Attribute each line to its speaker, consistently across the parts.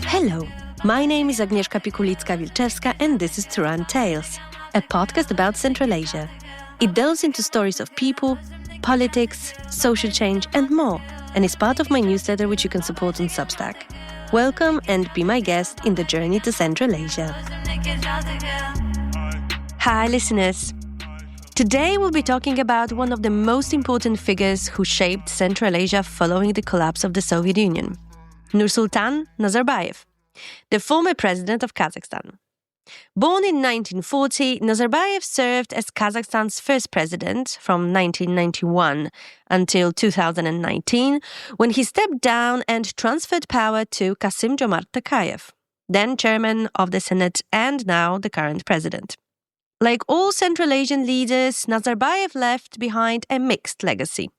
Speaker 1: Hello, my name is Agnieszka Pikulicka-Wilczewska and this is Turan Tales, a podcast about Central Asia. It delves into stories of people, politics, social change and more, and is part of my newsletter which you can support on Substack. Welcome and be my guest in the journey to Central Asia. Hi listeners. Today we'll be talking about one of the most important figures who shaped Central Asia following the collapse of the Soviet Union, Nursultan Nazarbayev, the former president of Kazakhstan. Born in 1940, Nazarbayev served as Kazakhstan's first president from 1991 until 2019, when he stepped down and transferred power to Kassym-Jomart Tokayev, then chairman of the Senate and now the current president. Like all Central Asian leaders, Nazarbayev left behind a mixed legacy.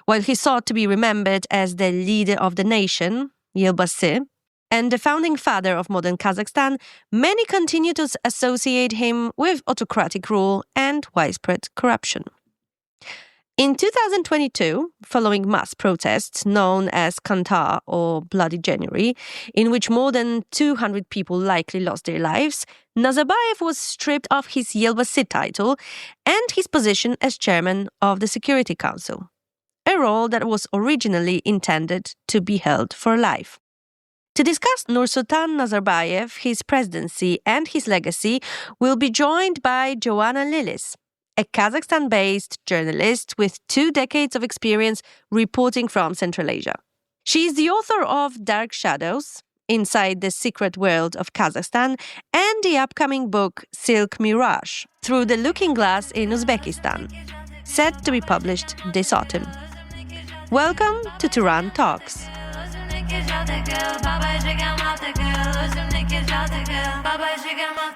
Speaker 1: While he sought to be remembered as the leader of the nation, Elbasy, and the founding father of modern Kazakhstan, many continue to associate him with autocratic rule and widespread corruption. In 2022, following mass protests known as Qantar or Bloody January, in which more than 200 people likely lost their lives, Nazarbayev was stripped of his Elbasy title and his position as chairman of the Security Council, a role that was originally intended to be held for life. To discuss Nursultan Nazarbayev, his presidency and his legacy, we'll be joined by Joanna Lillis, a Kazakhstan-based journalist with 2 decades of experience reporting from Central Asia. She is the author of Dark Shadows, Inside the Secret World of Kazakhstan, and the upcoming book Silk Mirage, Through the Looking Glass in Uzbekistan, set to be published this autumn. Welcome to Turan Talks.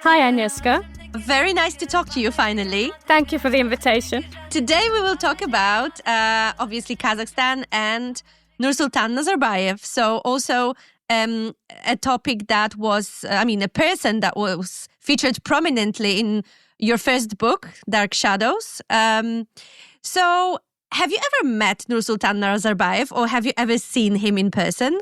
Speaker 2: Hi, Agnieszka.
Speaker 1: Very nice to talk to you finally.
Speaker 2: Thank you for the invitation.
Speaker 1: Today we will talk about, obviously, Kazakhstan and Nursultan Nazarbayev. So also a topic that was, a person that was featured prominently in your first book, Dark Shadows. So have you ever met Nursultan Nazarbayev or have you ever seen him in person?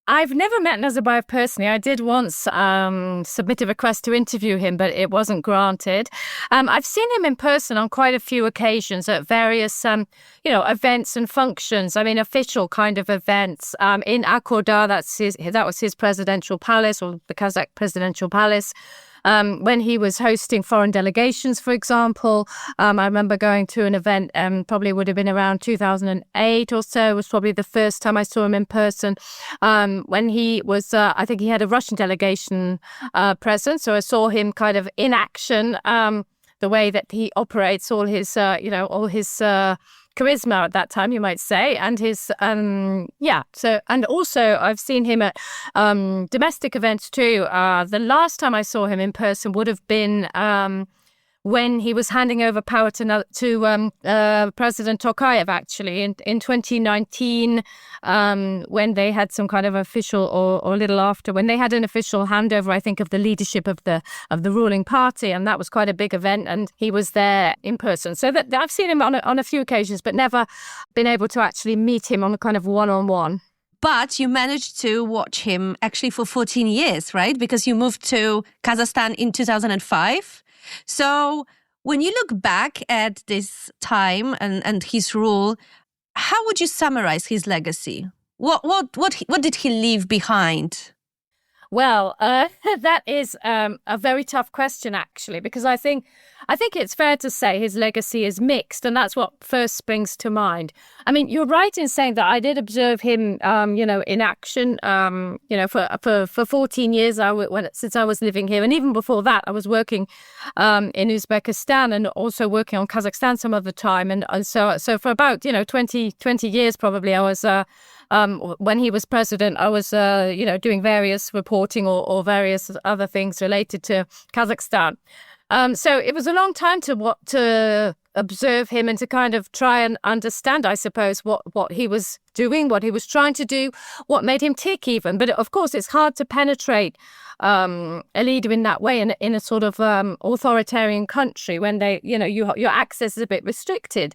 Speaker 2: I've never met Nazarbayev personally. I did once submit a request to interview him, but it wasn't granted. I've seen him in person on quite a few occasions at various, events and functions. Official kind of events. In Akodar, that was his presidential palace, or the Kazakh presidential palace. When he was hosting foreign delegations, for example, I remember going to an event, probably would have been around 2008 or so, was probably the first time I saw him in person. When he was, I think he had a Russian delegation present, so I saw him kind of in action, the way that he operates, all his charisma at that time, you might say, and his and also I've seen him at domestic events too. The last time I saw him in person would have been when he was handing over power to President Tokayev, actually, in 2019, when they had some kind of official, or a little after, when they had an official handover, I think, of the leadership of the ruling party, and that was quite a big event, and he was there in person. So that I've seen him on a few occasions, but never been able to actually meet him on a kind of one-on-one.
Speaker 1: But you managed to watch him actually for 14 years, right? Because you moved to Kazakhstan in 2005. So when you look back at this time and his rule, how would you summarize his legacy? What did he leave behind?
Speaker 2: Well, that is a very tough question, actually, because I think it's fair to say his legacy is mixed, and that's what first springs to mind. You're right in saying that I did observe him, in action, for 14 years since I was living here, and even before that, I was working in Uzbekistan and also working on Kazakhstan some of the time, and so for about 20 years probably, I was. When he was president, I was, doing various reporting or various other things related to Kazakhstan. So it was a long time to observe him and to kind of try and understand, I suppose, what he was doing, what he was trying to do, what made him tick even. But of course, it's hard to penetrate a leader in that way in a sort of authoritarian country when your access is a bit restricted.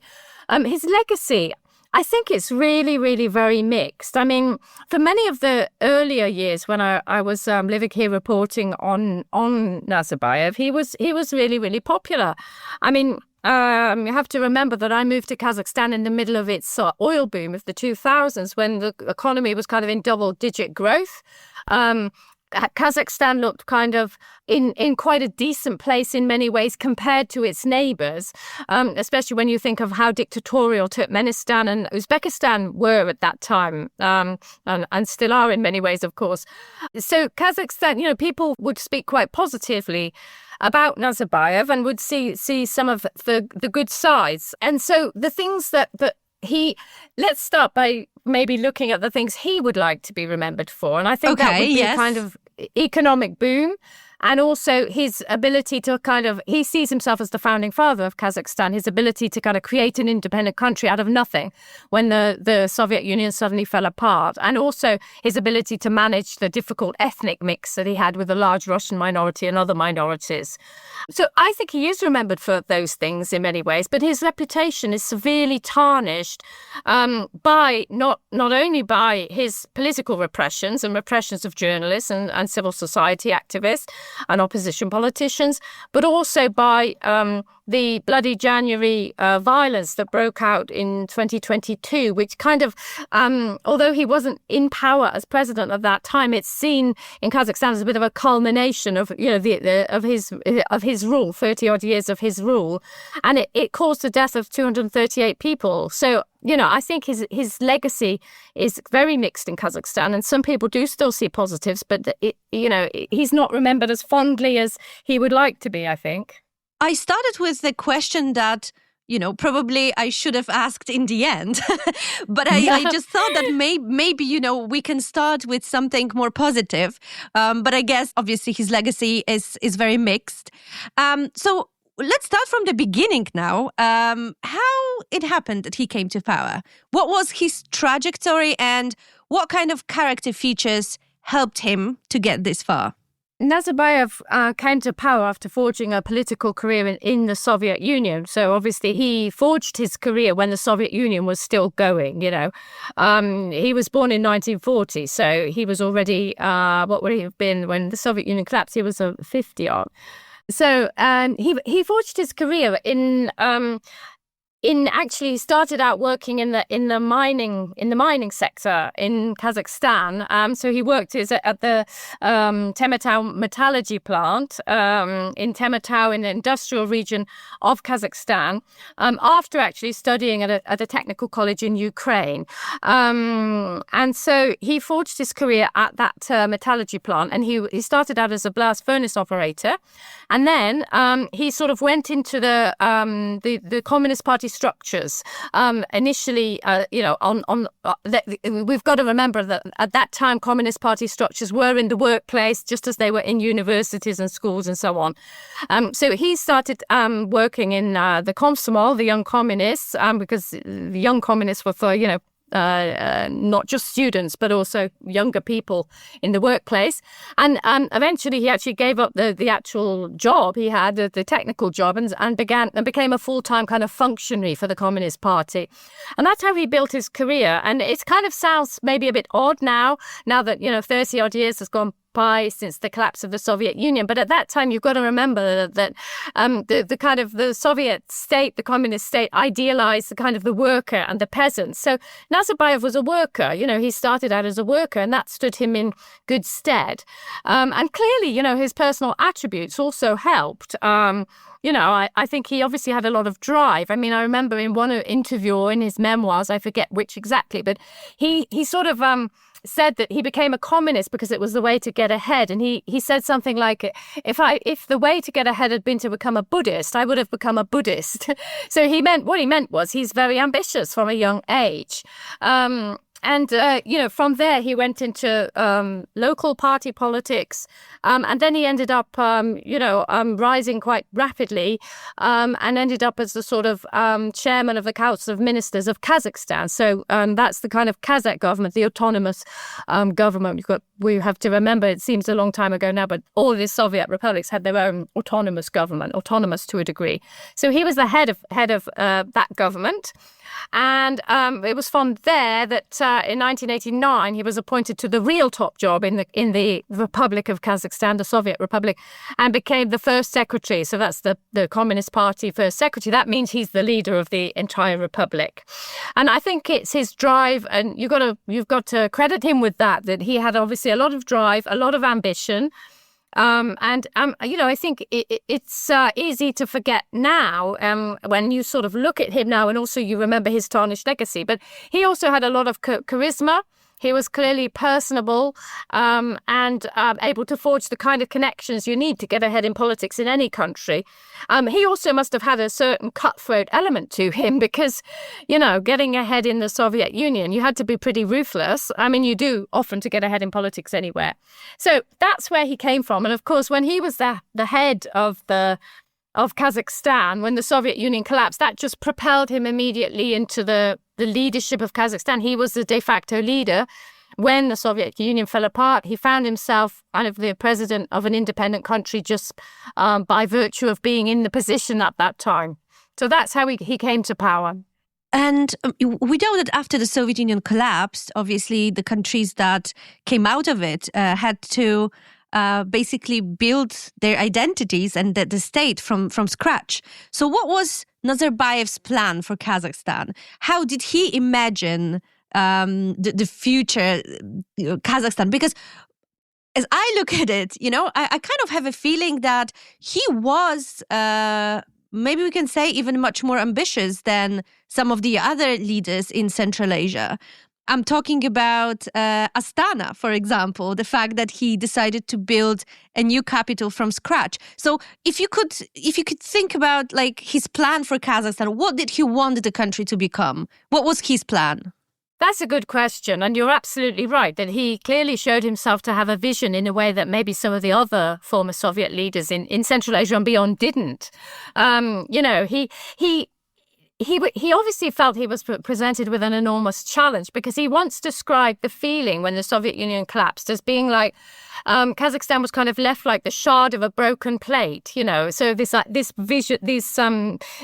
Speaker 2: His legacy, I think it's really, really very mixed. I mean, for many of the earlier years when I was living here reporting on Nazarbayev, he was really, really popular. I mean, you have to remember that I moved to Kazakhstan in the middle of its oil boom of the 2000s, when the economy was kind of in double-digit growth. Kazakhstan looked kind of in quite a decent place in many ways compared to its neighbours, especially when you think of how dictatorial Turkmenistan and Uzbekistan were at that time, and still are in many ways, of course. So Kazakhstan, people would speak quite positively about Nazarbayev and would see some of the good sides. And so the things that let's start by maybe looking at the things he would like to be remembered for. And I think that would be a kind of economic boom. And also his ability to he sees himself as the founding father of Kazakhstan, his ability to kind of create an independent country out of nothing when the Soviet Union suddenly fell apart. And also his ability to manage the difficult ethnic mix that he had with a large Russian minority and other minorities. So I think he is remembered for those things in many ways, but his reputation is severely tarnished by not only by his political repressions and repressions of journalists and civil society activists and opposition politicians, but also by the bloody January violence that broke out in 2022, which kind of, although he wasn't in power as president at that time, it's seen in Kazakhstan as a bit of a culmination of of his rule, 30 odd years of his rule, and it caused the death of 238 people. So I think his legacy is very mixed in Kazakhstan, and some people do still see positives, but he's not remembered as fondly as he would like to be, I think.
Speaker 1: I started with the question that, probably I should have asked in the end, but I just thought that maybe, we can start with something more positive. But I guess obviously his legacy is very mixed. So let's start from the beginning now. How it happened that he came to power? What was his trajectory and what kind of character features helped him to get this far?
Speaker 2: Nazarbayev came to power after forging a political career in the Soviet Union. So obviously he forged his career when the Soviet Union was still going, He was born in 1940, so he was already, what would he have been when the Soviet Union collapsed? He was 50-odd. So he forged his career he started out working in the mining sector in Kazakhstan. So he worked at the Temirtau metallurgy plant in Temirtau in the industrial region of Kazakhstan. After actually studying at a technical college in Ukraine, and so he forged his career at that metallurgy plant, and he started out as a blast furnace operator, and then he sort of went into the Communist Party structures. Initially, we've got to remember that at that time, Communist Party structures were in the workplace just as they were in universities and schools and so on. So he started working in the Komsomol, the Young Communists, because the Young Communists were for, not just students, but also younger people in the workplace. And eventually he actually gave up the actual job he had, the technical job, and became a full-time kind of functionary for the Communist Party. And that's how he built his career. And it kind of sounds maybe a bit odd now that, 30 odd years has gone by since the collapse of the Soviet Union. But at that time, you've got to remember that the kind of the Soviet state, the communist state, idealized the kind of the worker and the peasant. So Nazarbayev was a worker. He started out as a worker, and that stood him in good stead. And clearly, his personal attributes also helped. I think he obviously had a lot of drive. I mean, I remember in one interview or in his memoirs, I forget which exactly, but he sort of said that he became a communist because it was the way to get ahead. And he said something like, if the way to get ahead had been to become a Buddhist, I would have become a Buddhist. So what he meant was he's very ambitious from a young age. From there, he went into local party politics, and then he ended up, rising quite rapidly, and ended up as the sort of chairman of the Council of Ministers of Kazakhstan. So that's the kind of Kazakh government, the autonomous government. We have to remember, it seems a long time ago now, but all the Soviet republics had their own autonomous government, autonomous to a degree. So he was the head of that government. And it was from there that in 1989 he was appointed to the real top job in the Republic of Kazakhstan, the Soviet Republic, and became the first secretary. So that's the Communist Party first secretary. That means he's the leader of the entire republic. And I think it's his drive, and you've got to credit him with that he had obviously a lot of drive, a lot of ambition. I think it's easy to forget now when you sort of look at him now, and also you remember his tarnished legacy. But he also had a lot of charisma. He was clearly personable and able to forge the kind of connections you need to get ahead in politics in any country. He also must have had a certain cutthroat element to him because, getting ahead in the Soviet Union, you had to be pretty ruthless. I mean, you do often to get ahead in politics anywhere. So that's where he came from. And of course, when he was the head of Kazakhstan, when the Soviet Union collapsed, that just propelled him immediately into the leadership of Kazakhstan. He was the de facto leader. When the Soviet Union fell apart, he found himself kind of the president of an independent country just by virtue of being in the position at that time. So that's how he came to power.
Speaker 1: And we know that after the Soviet Union collapsed, obviously the countries that came out of it had to basically build their identities and the state from scratch. So what was Nazarbayev's plan for Kazakhstan? How did he imagine the future Kazakhstan? Because as I look at it, I kind of have a feeling that he was, maybe we can say, even much more ambitious than some of the other leaders in Central Asia. I'm talking about Astana, for example, the fact that he decided to build a new capital from scratch. So if you could think about like his plan for Kazakhstan, what did he want the country to become? What was his plan?
Speaker 2: That's a good question. And you're absolutely right that he clearly showed himself to have a vision in a way that maybe some of the other former Soviet leaders in Central Asia and beyond didn't. He obviously felt he was presented with an enormous challenge because he once described the feeling when the Soviet Union collapsed as being like Kazakhstan was kind of left like the shard of a broken plate, So this vision, this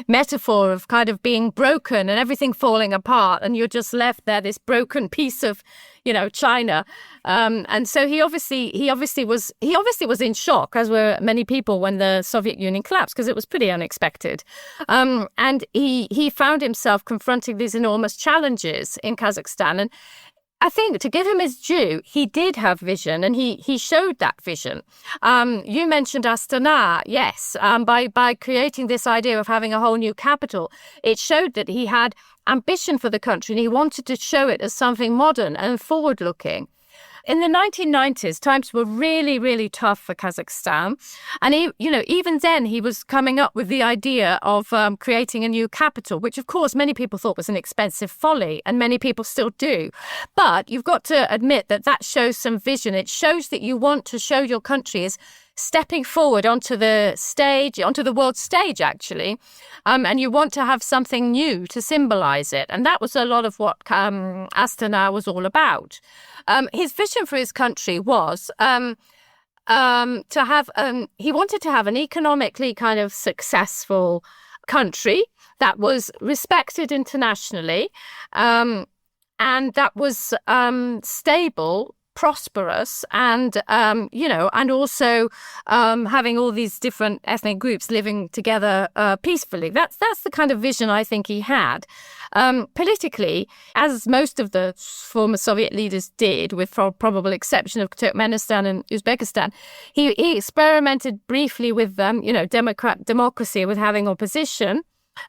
Speaker 2: metaphor of kind of being broken and everything falling apart, and you're just left there, this broken piece of, China. And so he obviously was in shock, as were many people when the Soviet Union collapsed, because it was pretty unexpected. And he found himself confronting these enormous challenges in Kazakhstan. And I think, to give him his due, he did have vision, and he showed that vision. You mentioned Astana, yes. By creating this idea of having a whole new capital, it showed that he had ambition for the country, and he wanted to show it as something modern and forward-looking. In the 1990s, times were really, really tough for Kazakhstan. And, even then he was coming up with the idea of creating a new capital, which, of course, many people thought was an expensive folly, and many people still do. But you've got to admit that shows some vision. It shows that you want to show your country as stepping forward onto the world stage, actually. And you want to have something new to symbolize it. And that was a lot of what Astana was all about. His vision for his country was to have, he wanted to have an economically kind of successful country that was respected internationally, and that was stable, prosperous, and and also having all these different ethnic groups living together peacefully. That's the kind of vision I think he had. Politically, as most of the former Soviet leaders did, with probable exception of Turkmenistan and Uzbekistan, he experimented briefly with democracy, with having opposition.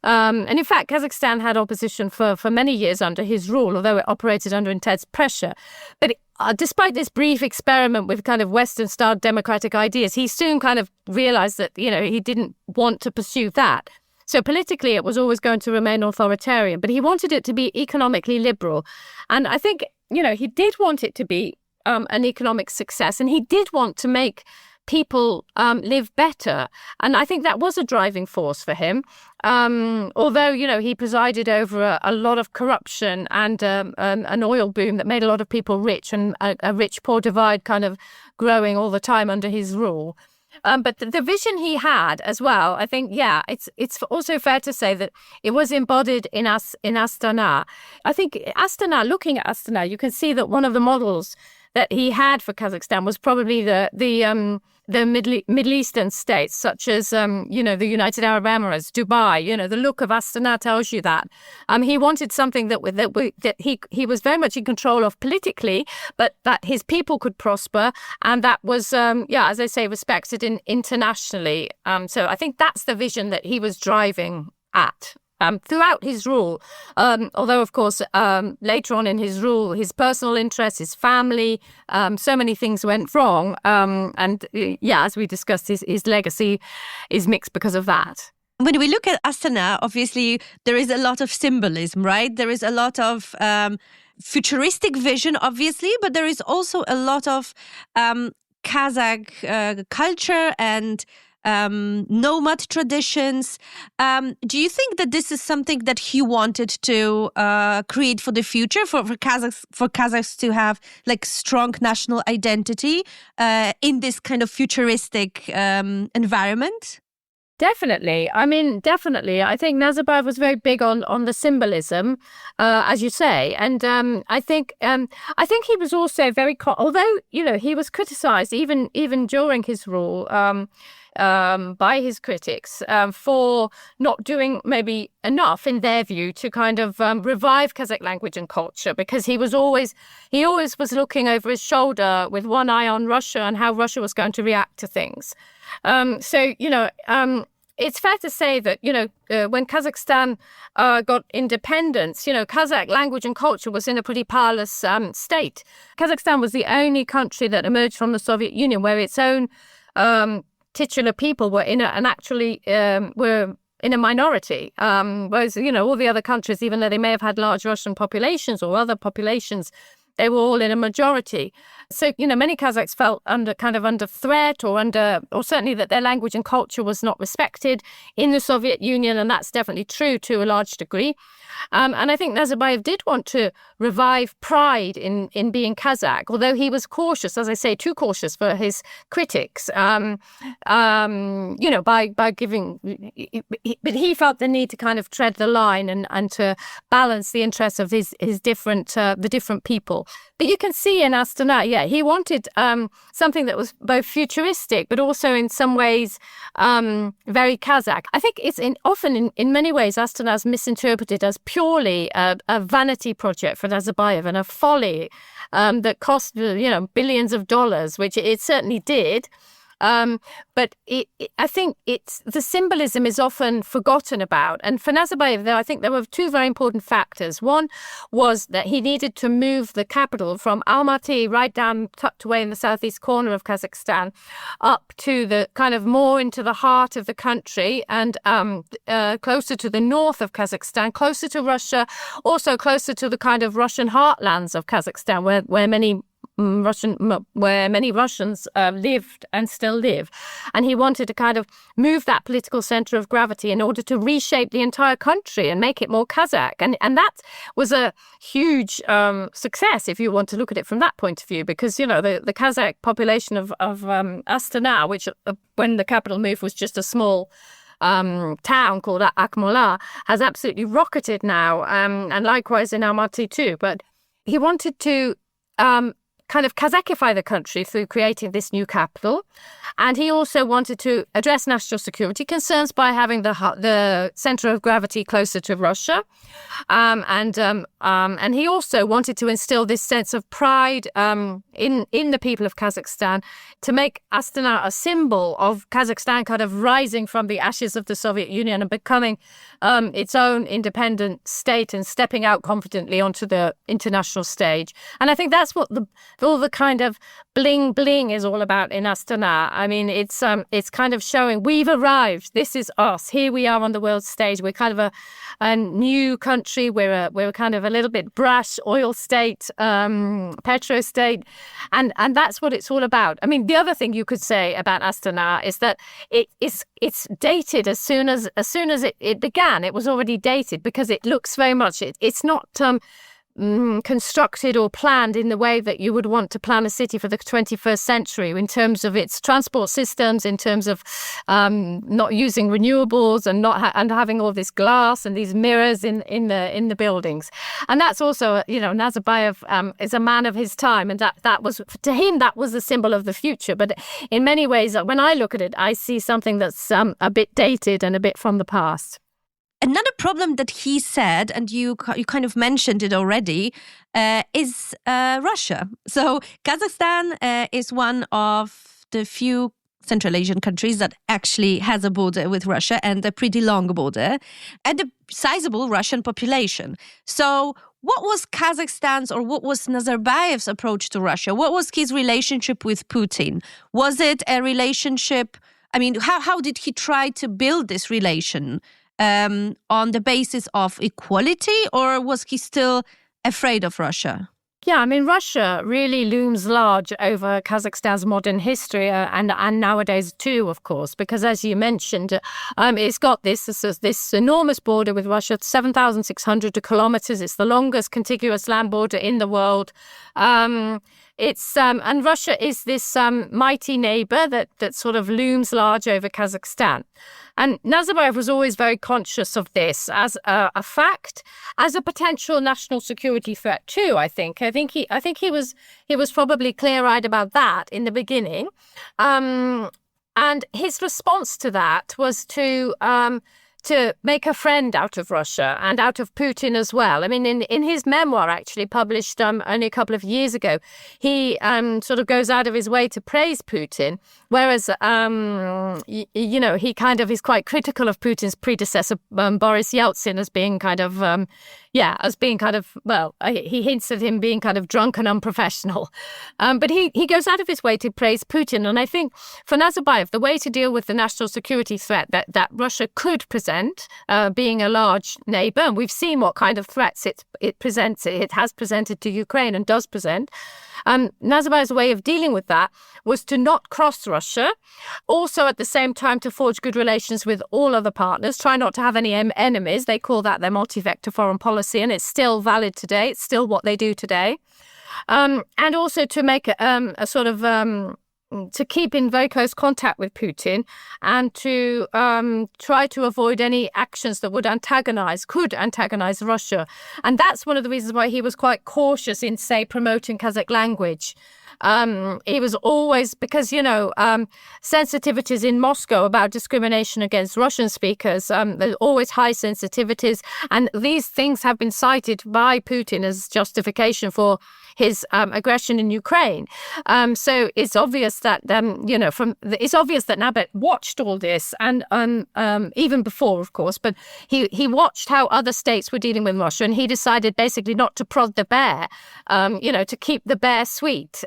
Speaker 2: And in fact, Kazakhstan had opposition for many years under his rule, although it operated under intense pressure. But despite this brief experiment with kind of Western-style democratic ideas, he soon kind of realized that, he didn't want to pursue that. So politically, it was always going to remain authoritarian, but he wanted it to be economically liberal. And I think he did want it to be an economic success, and he did want to make people live better. And I think that was a driving force for him. Although, he presided over a lot of corruption and an oil boom that made a lot of people rich, and a rich-poor divide kind of growing all the time under his rule. But the vision he had as well, I think, it's also fair to say that it was embodied in Astana. I think looking at Astana, you can see that one of the models that he had for Kazakhstan was probably the Middle Eastern states, such as, the United Arab Emirates, Dubai. The look of Astana tells you that. He wanted something that he was very much in control of politically, but that his people could prosper, and that was, as I say, respected internationally. So I think that's the vision that he was driving at. Throughout his rule, although, of course, later on in his rule, his personal interests, his family, so many things went wrong. As we discussed, his legacy is mixed because of that.
Speaker 1: When we look at Astana, obviously, there is a lot of symbolism, right? There is a lot of futuristic vision, obviously, but there is also a lot of Kazakh culture and nomad traditions. Do you think that this is something that he wanted to create for the future, for Kazakhs to have like strong national identity in this kind of futuristic environment?
Speaker 2: Definitely. Definitely. I think Nazarbayev was very big on the symbolism, as you say, and I think he was also very, although he was criticised even during his rule. By his critics for not doing maybe enough, in their view, to kind of revive Kazakh language and culture, because he always was looking over his shoulder with one eye on Russia and how Russia was going to react to things. It's fair to say that, when Kazakhstan got independence, Kazakh language and culture was in a pretty powerless state. Kazakhstan was the only country that emerged from the Soviet Union where its own titular people were in a minority, whereas all the other countries, even though they may have had large Russian populations or other populations, they were all in a majority. So, many Kazakhs felt under threat, or certainly that their language and culture was not respected in the Soviet Union, and that's definitely true to a large degree. And I think Nazarbayev did want to revive pride in being Kazakh, although he was cautious, as I say, too cautious for his critics, by giving, but he felt the need to kind of tread the line and to balance the interests of his different, the different people. But you can see in Astana, he wanted something that was both futuristic, but also in some ways very Kazakh. I think it's often in many ways Astana is misinterpreted as purely a vanity project for Nazarbayev and a folly that cost billions of dollars, which it certainly did. But I think the symbolism is often forgotten about. And for Nazarbayev, though, I think there were two very important factors. One was that he needed to move the capital from Almaty, right down tucked away in the southeast corner of Kazakhstan, up to the kind of more into the heart of the country and closer to the north of Kazakhstan, closer to Russia, also closer to the kind of Russian heartlands of Kazakhstan, where many Russians lived and still live. And he wanted to kind of move that political center of gravity in order to reshape the entire country and make it more Kazakh. And that was a huge success, if you want to look at it from that point of view, because, the Kazakh population of Astana, which when the capital moved was just a small town called Akmola, has absolutely rocketed now, and likewise in Almaty too. But he wanted to kind of Kazakhify the country through creating this new capital. And he also wanted to address national security concerns by having the center of gravity closer to Russia. And he also wanted to instill this sense of pride in the people of Kazakhstan, to make Astana a symbol of Kazakhstan kind of rising from the ashes of the Soviet Union and becoming its own independent state and stepping out confidently onto the international stage. And I think that's what all the kind of bling bling is all about in Astana. I mean, it's kind of showing we've arrived. This is us. Here we are on the world stage. We're kind of a new country. We're kind of a little bit brash oil state, petro state, and that's what it's all about. I mean, the other thing you could say about Astana is that it's dated as soon as it began. It was already dated because it looks very much. It's not constructed or planned in the way that you would want to plan a city for the 21st century in terms of its transport systems, in terms of not using renewables and and having all this glass and these mirrors in the buildings. And that's also, Nazarbayev is a man of his time, and that was, to him, that was a symbol of the future. But in many ways, when I look at it, I see something that's a bit dated and a bit from the past.
Speaker 1: Another problem that he said, and you kind of mentioned it already, is Russia. So Kazakhstan is one of the few Central Asian countries that actually has a border with Russia, and a pretty long border, and a sizable Russian population. So what was Kazakhstan's, or what was Nazarbayev's approach to Russia? What was his relationship with Putin? Was it a relationship, I mean, how did he try to build this relation? On the basis of equality, or was he still afraid of Russia?
Speaker 2: Yeah, I mean, Russia really looms large over Kazakhstan's modern history and nowadays too, of course, because as you mentioned, it's got this enormous border with Russia, 7,600 kilometers. It's the longest contiguous land border in the world. And Russia is this mighty neighbor that sort of looms large over Kazakhstan. And Nazarbayev was always very conscious of this as a fact, as a potential national security threat too. I think he was probably clear-eyed about that in the beginning, and his response to that was to make a friend out of Russia and out of Putin as well. I mean, in his memoir, actually published only a couple of years ago, he sort of goes out of his way to praise Putin, whereas, he kind of is quite critical of Putin's predecessor, Boris Yeltsin, as being kind of, he hints at him being kind of drunk and unprofessional. But he goes out of his way to praise Putin. And I think for Nazarbayev, the way to deal with the national security threat that Russia could present, being a large neighbor, and we've seen what kind of threats it has presented to Ukraine and does present. Nazarbayev's way of dealing with that was to not cross Russia, also at the same time to forge good relations with all other partners, try not to have any enemies. They call that their multi-vector foreign policy, and it's still valid today. It's still what they do today. And also to make a sort of to keep in very close contact with Putin and to try to avoid any actions that could antagonize Russia. And that's one of the reasons why he was quite cautious in, say, promoting Kazakh language. He was always, because, sensitivities in Moscow about discrimination against Russian speakers, there's always high sensitivities. And these things have been cited by Putin as justification for his aggression in Ukraine. So it's obvious that, it's obvious that Nazarbayev watched all this, and even before, of course, but he watched how other states were dealing with Russia, and he decided basically not to prod the bear, to keep the bear sweet.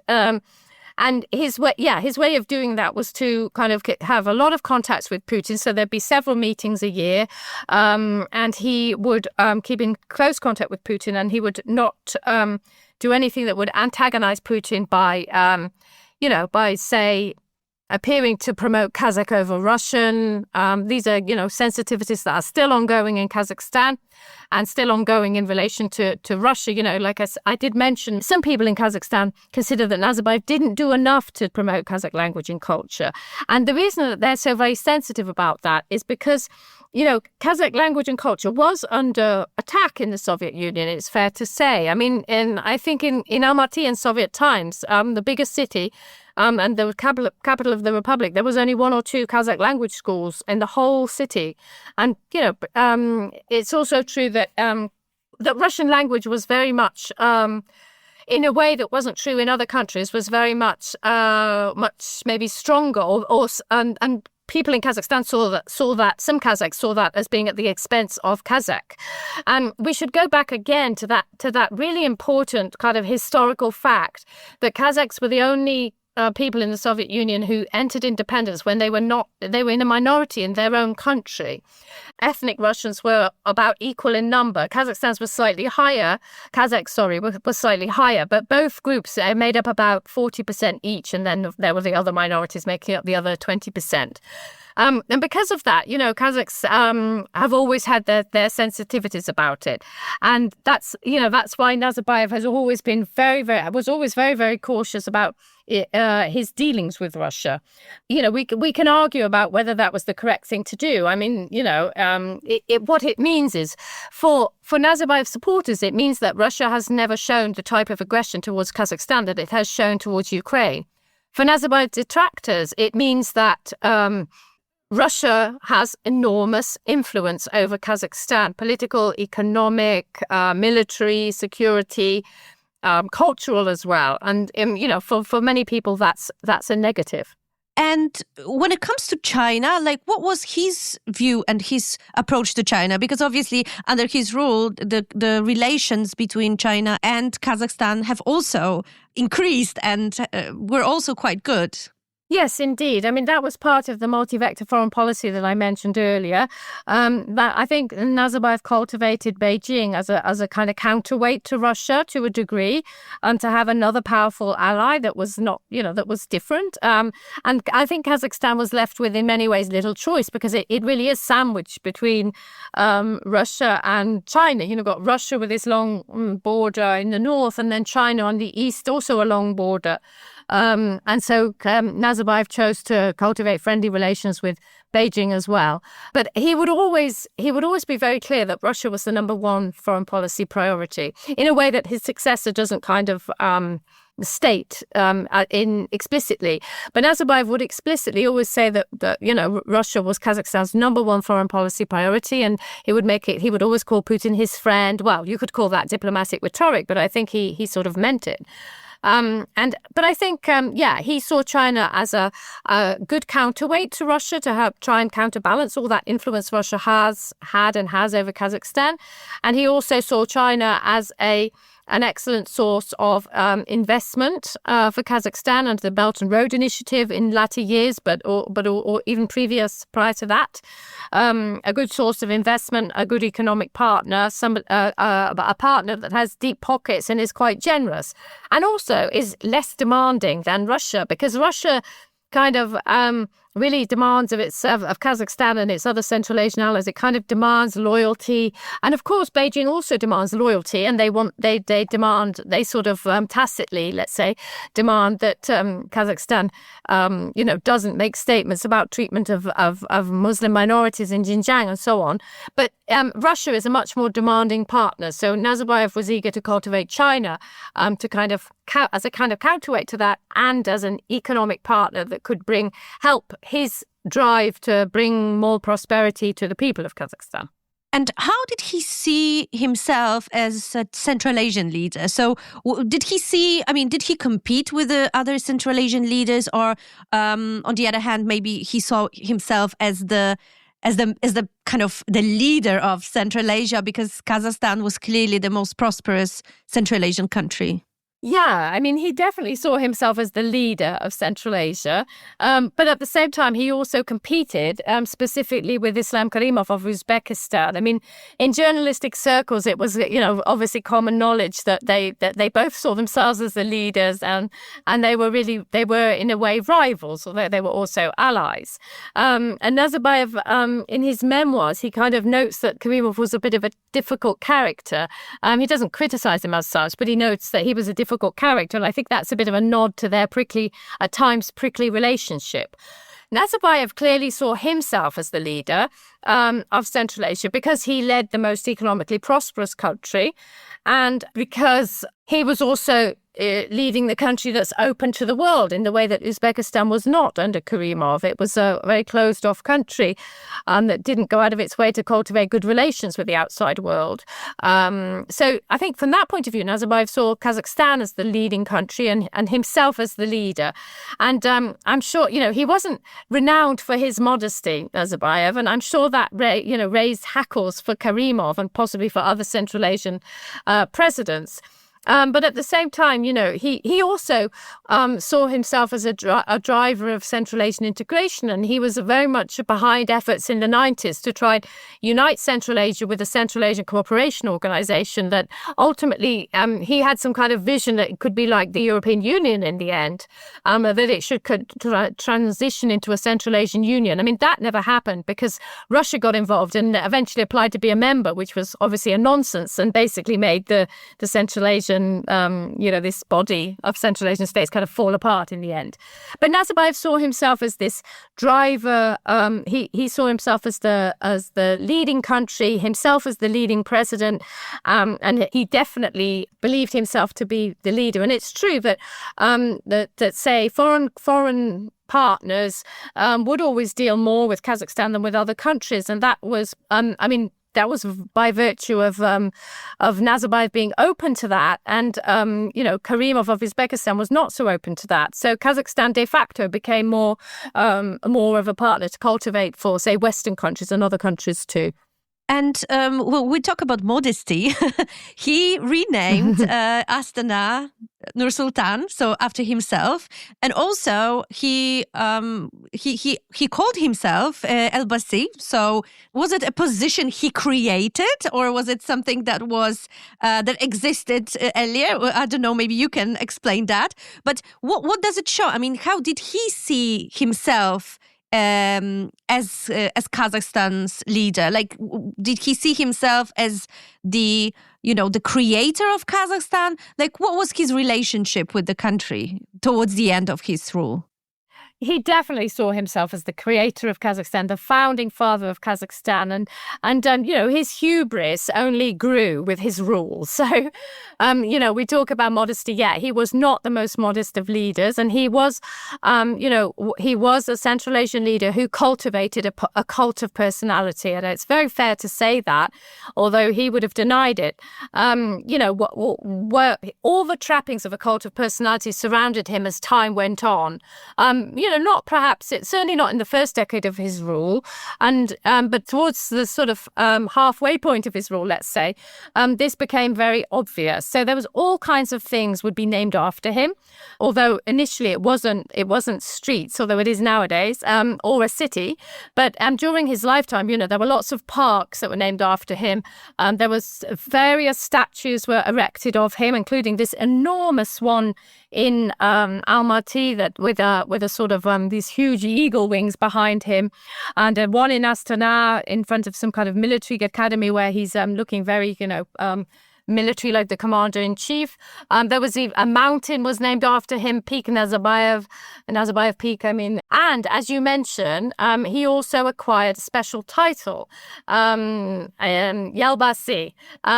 Speaker 2: And his way of doing that was to kind of have a lot of contacts with Putin. So there'd be several meetings a year, and he would keep in close contact with Putin, and he would not do anything that would antagonize Putin by, say, appearing to promote Kazakh over Russian. These are, sensitivities that are still ongoing in Kazakhstan and still ongoing in relation to Russia. Like I did mention, some people in Kazakhstan consider that Nazarbayev didn't do enough to promote Kazakh language and culture. And the reason that they're so very sensitive about that is because, Kazakh language and culture was under attack in the Soviet Union, it's fair to say. I mean, I think in Almaty in Soviet times, the biggest city, and the capital of the republic, there was only one or two Kazakh language schools in the whole city. And, it's also true that that Russian language was very much, in a way that wasn't true in other countries, was very much maybe stronger and people in Kazakhstan saw that some Kazakhs saw that as being at the expense of Kazakh. And we should go back again to that really important kind of historical fact that Kazakhs were the only people in the Soviet Union who entered independence when they were in a minority in their own country. Ethnic Russians were about equal in number. Kazakhstan's was slightly higher. Was slightly higher, but both groups made up about 40% each, and then there were the other minorities making up the other 20%. And because of that, Kazakhs have always had their sensitivities about it. And that's why Nazarbayev was always very, very cautious about his dealings with Russia. We can argue about whether that was the correct thing to do. I mean, what it means is for Nazarbayev supporters, it means that Russia has never shown the type of aggression towards Kazakhstan that it has shown towards Ukraine. For Nazarbayev detractors, it means that Russia has enormous influence over Kazakhstan, political, economic, military, security, cultural as well. And, for many people, that's a negative.
Speaker 1: And when it comes to China, what was his view and his approach to China? Because obviously under his rule, the relations between China and Kazakhstan have also increased and were also quite good.
Speaker 2: Yes, indeed. I mean, that was part of the multi-vector foreign policy that I mentioned earlier. That I think Nazarbayev cultivated Beijing as a kind of counterweight to Russia to a degree, and to have another powerful ally that was not, that was different. And I think Kazakhstan was left with, in many ways, little choice because it really is sandwiched between Russia and China. Got Russia with its long border in the north, and then China on the east, also a long border. And so Nazarbayev chose to cultivate friendly relations with Beijing as well. But he would always be very clear that Russia was the number one foreign policy priority in a way that his successor doesn't kind of state explicitly. But Nazarbayev would explicitly always say that Russia was Kazakhstan's number one foreign policy priority, and he would always call Putin his friend. Well, you could call that diplomatic rhetoric, but I think he sort of meant it. But I think, he saw China as a good counterweight to Russia to help try and counterbalance all that influence Russia has over Kazakhstan. And he also saw China as an excellent source of investment for Kazakhstan under the Belt and Road Initiative in latter years, but even prior to that. A good source of investment, a good economic partner, a partner that has deep pockets and is quite generous, and also is less demanding than Russia, because Russia kind of really demands of Kazakhstan and its other Central Asian allies. It kind of demands loyalty, and of course Beijing also demands loyalty, and they sort of tacitly, let's say, demand that Kazakhstan doesn't make statements about treatment of Muslim minorities in Xinjiang and so on. But Russia is a much more demanding partner, so Nazarbayev was eager to cultivate China to kind of as a kind of counterweight to that, and as an economic partner that could help his drive to bring more prosperity to the people of Kazakhstan.
Speaker 1: And how did he see himself as a Central Asian leader? So did he compete with the other Central Asian leaders, or on the other hand, maybe he saw himself as the kind of the leader of Central Asia, because Kazakhstan was clearly the most prosperous Central Asian country?
Speaker 2: Yeah, I mean, he definitely saw himself as the leader of Central Asia. But at the same time, he also competed specifically with Islam Karimov of Uzbekistan. I mean, in journalistic circles, it was, obviously common knowledge that they both saw themselves as the leaders, and they were in a way rivals, although they were also allies. And Nazarbayev, in his memoirs, he kind of notes that Karimov was a bit of a difficult character. He doesn't criticize him as such, but he notes that he was a difficult character, and I think that's a bit of a nod to their at times prickly relationship. Nazarbayev clearly saw himself as the leader of Central Asia because he led the most economically prosperous country, and because he was also leading the country that's open to the world in the way that Uzbekistan was not under Karimov. It was a very closed-off country that didn't go out of its way to cultivate good relations with the outside world. So I think from that point of view, Nazarbayev saw Kazakhstan as the leading country and himself as the leader. And I'm sure, he wasn't renowned for his modesty, Nazarbayev, and I'm sure that raised hackles for Karimov and possibly for other Central Asian presidents. But at the same time, he also saw himself as a driver of Central Asian integration, and he was very much behind efforts in the 90s to try and unite Central Asia with the Central Asian Cooperation Organization that ultimately he had some kind of vision that it could be like the European Union in the end, that it could transition into a Central Asian Union. I mean, that never happened because Russia got involved and eventually applied to be a member, which was obviously a nonsense and basically made the Central Asian this body of Central Asian states kind of fall apart in the end. But Nazarbayev saw himself as this driver. He saw himself as the leading country, himself as the leading president, and he definitely believed himself to be the leader. And it's true that that say foreign partners would always deal more with Kazakhstan than with other countries, and that was that was by virtue of Nazarbayev being open to that. And, Karimov of Uzbekistan was not so open to that. So Kazakhstan de facto became more of a partner to cultivate for, say, Western countries and other countries too.
Speaker 1: And we talk about modesty. He renamed Astana Nursultan, so after himself, and also he called himself Elbasy. So was it a position he created, or was it something that was that existed earlier? I don't know. Maybe you can explain that. But what does it show? I mean, how did he see himself as Kazakhstan's leader? Like, did he see himself as the creator of Kazakhstan? Like, what was his relationship with the country towards the end of his rule?
Speaker 2: He definitely saw himself as the creator of Kazakhstan, the founding father of Kazakhstan, and his hubris only grew with his rule. So, we talk about modesty. Yeah, he was not the most modest of leaders, and he was, he was a Central Asian leader who cultivated a cult of personality, and it's very fair to say that, although he would have denied it. All the trappings of a cult of personality surrounded him as time went on. Certainly not in the first decade of his rule, but towards the sort of halfway point of his rule, let's say, this became very obvious. So there was all kinds of things would be named after him, although initially it wasn't streets, although it is nowadays, or a city. But during his lifetime, there were lots of parks that were named after him. There was various statues were erected of him, including this enormous one in Almaty that with a sort of these huge eagle wings behind him, and one in Astana in front of some kind of military academy where he's looking very military, like the commander-in-chief. There was a mountain was named after him, Peak Nazarbayev Peak, And as you mentioned, he also acquired a special title, Elbasy,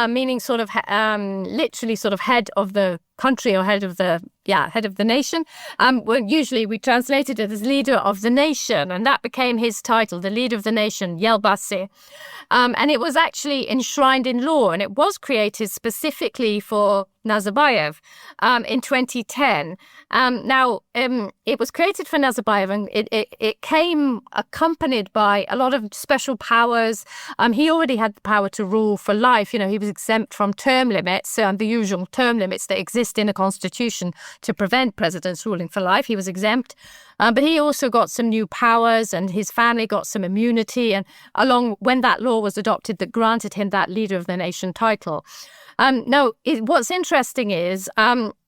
Speaker 2: meaning sort of literally sort of head of the country or head of the nation. Usually we translated it as leader of the nation, and that became his title, the leader of the nation, Elbasy. And it was actually enshrined in law, and it was created specifically for Nazarbayev in 2010. It was created for Nazarbayev, and it came accompanied by a lot of special powers. He already had the power to rule for life. He was exempt from term limits, the usual term limits that exist in a constitution to prevent presidents ruling for life. He was exempt. But he also got some new powers, and his family got some immunity. And when that law was adopted that granted him that leader of the nation title. What's interesting is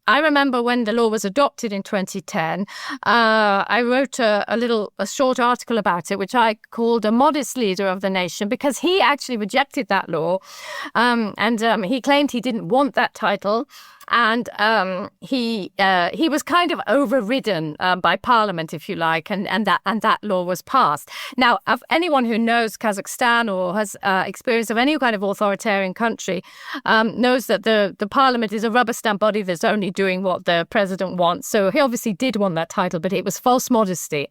Speaker 2: I remember when the law was adopted in 2010, I wrote a short article about it, which I called A Modest Leader of the Nation, because he actually rejected that law. And he claimed he didn't want that title. And he was kind of overridden by parliament, if you like, and that law was passed. Now, of anyone who knows Kazakhstan or has experience of any kind of authoritarian country knows that the parliament is a rubber stamp body that's only doing what the president wants. So he obviously did want that title, but it was false modesty.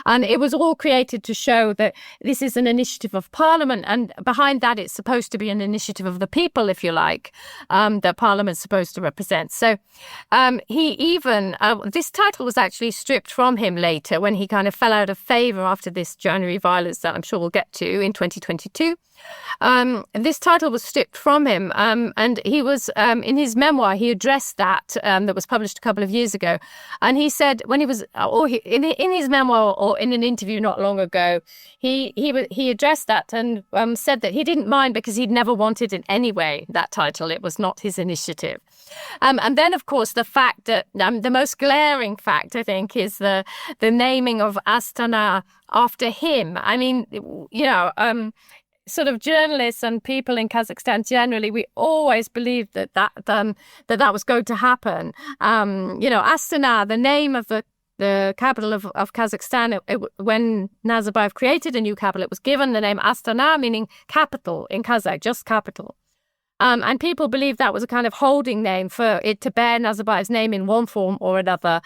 Speaker 2: And it was all created to show that this is an initiative of parliament, and behind that it's supposed to be an initiative of the people, if you like, that parliament's supposed to represent. So he even, this title was actually stripped from him later when he kind of fell out of favour after this January violence that I'm sure we'll get to in 2022. This title was stripped from him, and he was, in his memoir, he addressed that was published a couple of years ago. And he said when he was, in his memoir or in an interview not long ago, he addressed that and said that he didn't mind because he'd never wanted in any way that title. It was not his initiative. And then, of course, the fact that the most glaring fact, I think, is the naming of Astana after him. I mean, sort of journalists and people in Kazakhstan generally, we always believed that was going to happen. Astana, the name of the capital of Kazakhstan, when Nazarbayev created a new capital, it was given the name Astana, meaning capital in Kazakh, just capital. And people believed that was a kind of holding name for it to bear Nazarbayev's name in one form or another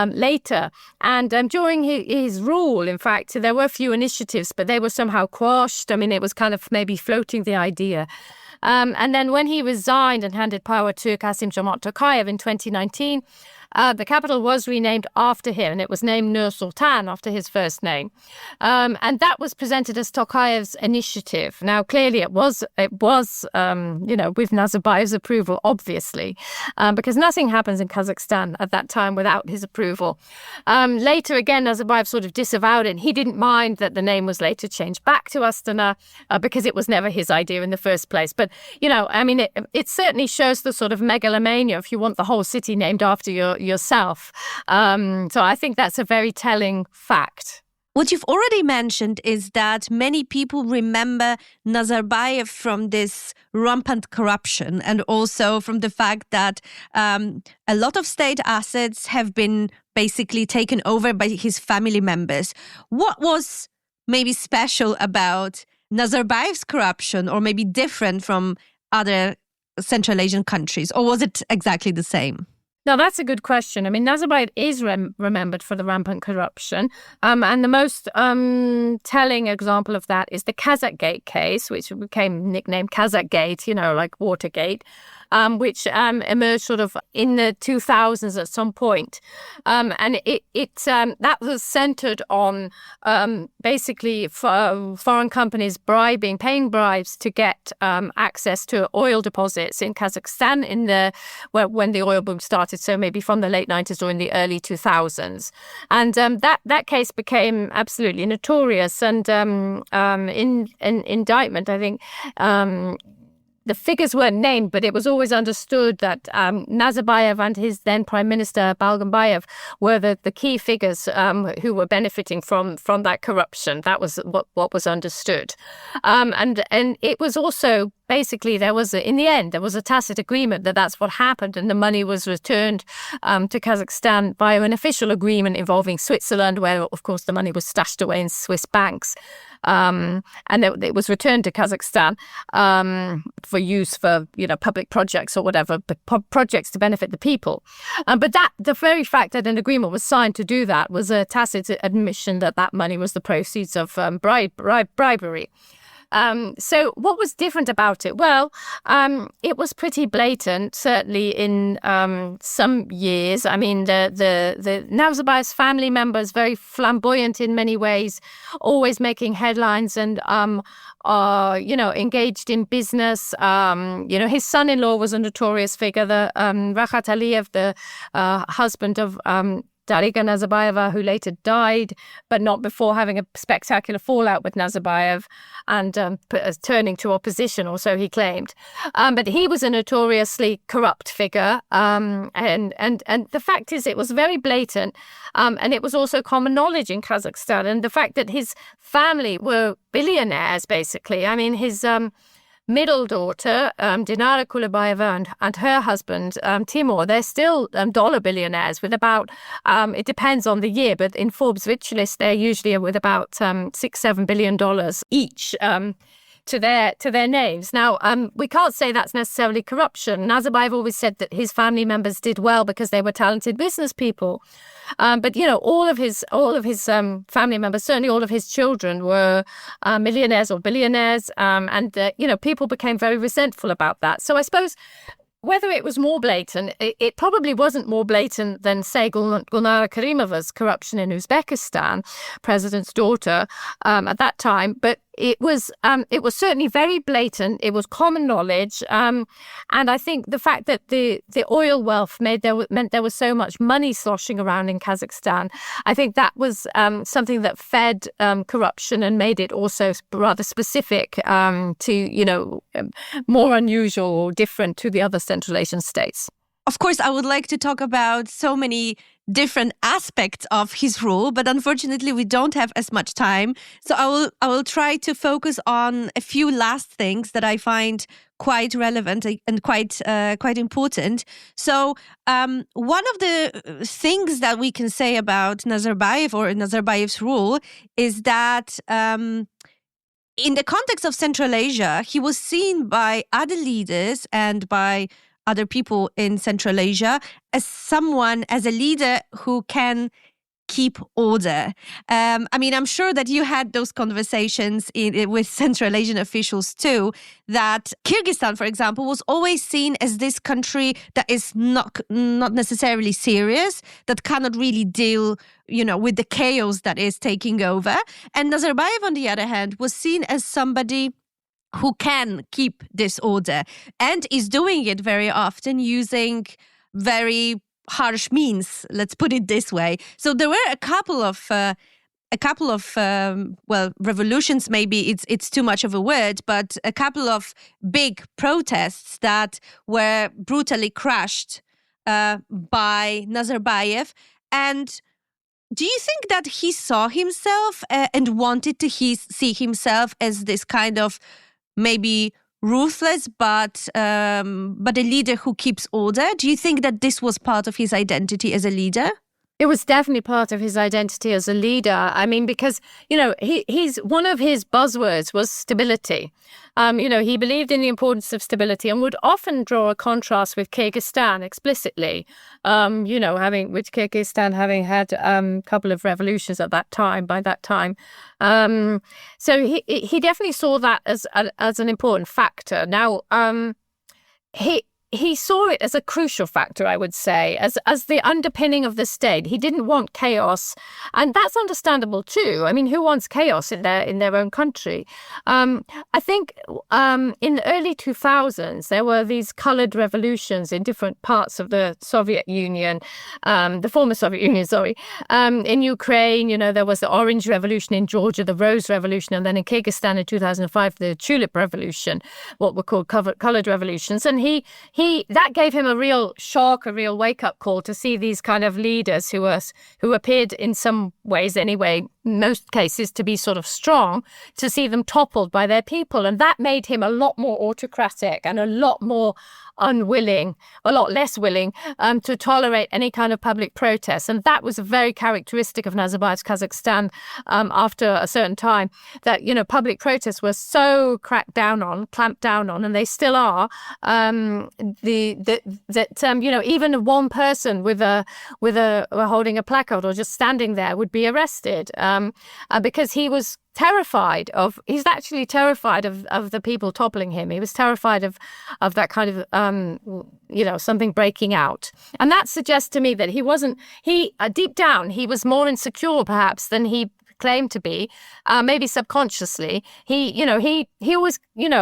Speaker 2: later. And during his rule, in fact, there were a few initiatives, but they were somehow quashed. I mean, it was kind of maybe floating the idea. And then when he resigned and handed power to Kassym-Jomart Tokayev in 2019, the capital was renamed after him, and it was named Nursultan after his first name. And that was presented as Tokayev's initiative. Now, clearly it was, with Nazarbayev's approval, obviously, because nothing happens in Kazakhstan at that time without his approval. Later, again, Nazarbayev sort of disavowed it. He didn't mind that the name was later changed back to Astana because it was never his idea in the first place. But, it certainly shows the sort of megalomania, if you want the whole city named after yourself. So I think that's a very telling fact.
Speaker 1: What you've already mentioned is that many people remember Nazarbayev from this rampant corruption and also from the fact that a lot of state assets have been basically taken over by his family members. What was maybe special about Nazarbayev's corruption, or maybe different from other Central Asian countries, or was it exactly the same?
Speaker 2: Now, that's a good question. I mean, Nazarbayev is remembered for the rampant corruption. And the most telling example of that is the Kazakhgate case, which became nicknamed Kazakhgate, like Watergate, which emerged sort of in the 2000s at some point. And that was centered on basically foreign companies paying bribes to get access to oil deposits in Kazakhstan when the oil boom started, so maybe from the late 90s or in the early 2000s. And that case became absolutely notorious. And in indictment, I think, the figures weren't named, but it was always understood that Nazarbayev and his then Prime Minister Balganbayev were the key figures who were benefiting from that corruption. That was what was understood. And it was also basically there was a tacit agreement that that's what happened, and the money was returned to Kazakhstan via an official agreement involving Switzerland, where of course the money was stashed away in Swiss banks. And it was returned to Kazakhstan for use for public projects or whatever, projects to benefit the people. But the very fact that an agreement was signed to do that was a tacit admission that money was the proceeds of bribery. So what was different about it? Well, it was pretty blatant, certainly in some years. I mean, the Nazarbayev's family members, very flamboyant in many ways, always making headlines and, engaged in business. His son-in-law was a notorious figure, the Rahat Aliyev, the husband of Dariga Nazarbayeva, who later died, but not before having a spectacular fallout with Nazarbayev and turning to opposition, or so he claimed. But he was a notoriously corrupt figure. And the fact is, it was very blatant. And it was also common knowledge in Kazakhstan. And the fact that his family were billionaires, basically. I mean, his middle daughter, Dinara Kulibayeva, and her husband, Timur, they're still dollar billionaires with about, it depends on the year, but in Forbes' rich list, they're usually with about $6-7 billion each. To their names. Now, we can't say that's necessarily corruption. Nazarbayev always said that his family members did well because they were talented business people. But all of his family members, certainly all of his children, were millionaires or billionaires, and people became very resentful about that. So I suppose whether it was more blatant, it probably wasn't more blatant than, say, Gulnara Karimova's corruption in Uzbekistan, president's daughter, at that time. But it was certainly very blatant. It was common knowledge, and I think the fact that the oil wealth meant there was so much money sloshing around in Kazakhstan. I think that was something that fed corruption and made it also rather specific to more unusual or different to the other Central Asian states.
Speaker 1: Of course, I would like to talk about so many different aspects of his rule, but unfortunately we don't have as much time. So I will try to focus on a few last things that I find quite relevant and quite important. So one of the things that we can say about Nazarbayev or Nazarbayev's rule is that in the context of Central Asia, he was seen by other leaders and by other people in Central Asia as a leader who can keep order. I'm sure that you had those conversations with Central Asian officials too, that Kyrgyzstan, for example, was always seen as this country that is not necessarily serious, that cannot really deal, with the chaos that is taking over. And Nazarbayev, on the other hand, was seen as somebody who can keep this order and is doing it very often using very harsh means, let's put it this way. So there were a couple of revolutions, maybe it's too much of a word, but a couple of big protests that were brutally crushed by Nazarbayev. And do you think that he saw himself and wanted to see himself as this kind of maybe ruthless, but a leader who keeps order? Do you think that this was part of his identity as a leader?
Speaker 2: It was definitely part of his identity as a leader. Because, he's one of his buzzwords was stability. He believed in the importance of stability and would often draw a contrast with Kyrgyzstan explicitly, with Kyrgyzstan having had a couple of revolutions by that time. So he definitely saw that as an important factor. Now, he saw it as a crucial factor, I would say, as the underpinning of the state. He didn't want chaos, and that's understandable too. Who wants chaos in their own country? I think in the early 2000s there were these coloured revolutions in different parts of the Soviet Union, the former Soviet Union, in Ukraine, there was the Orange Revolution, in Georgia the Rose Revolution, and then in Kyrgyzstan in 2005 the Tulip Revolution, what were called coloured revolutions. And that gave him a real shock, a real wake-up call to see these kind of leaders who appeared in some ways anyway, most cases, to be sort of strong, to see them toppled by their people. And that made him a lot more autocratic and a lot more unwilling, a lot less willing to tolerate any kind of public protest. And that was a very characteristic of Nazarbayev's Kazakhstan after a certain time, that, public protests were so clamped down on, and they still are, even one person with holding a placard or just standing there would be arrested because he's actually terrified of the people toppling him. He was terrified of that kind of, something breaking out. And that suggests to me that deep down, he was more insecure perhaps than he claimed to be, maybe subconsciously. He always,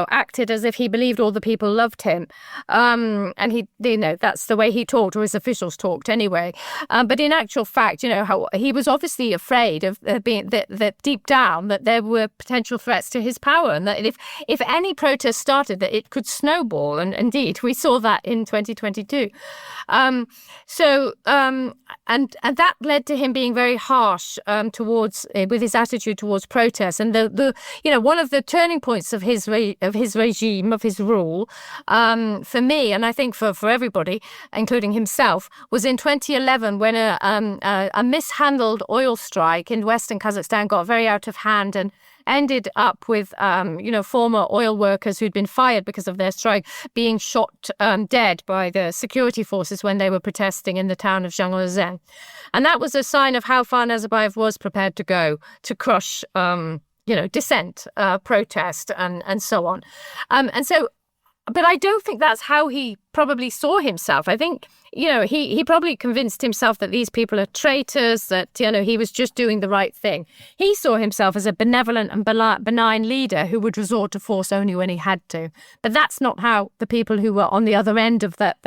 Speaker 2: acted as if he believed all the people loved him. And he, that's the way he talked, or his officials talked anyway. But in actual fact, how he was obviously afraid of being that deep down that there were potential threats to his power, and that if any protest started, that it could snowball. And indeed, we saw that in 2022. And that led to him being very harsh towards with his attitude towards protests. And one of the turning points of his regime, of his rule, for me, and I think for everybody, including himself, was in 2011 when a mishandled oil strike in Western Kazakhstan got very out of hand and ended up with, former oil workers who'd been fired because of their strike being shot dead by the security forces when they were protesting in the town of Zhangozhen. And that was a sign of how far Nazarbayev was prepared to go to crush, dissent, protest, and so on. But I don't think that's how he probably saw himself. I think, he probably convinced himself that these people are traitors, that, he was just doing the right thing. He saw himself as a benevolent and benign leader who would resort to force only when he had to. But that's not how the people who were on the other end of that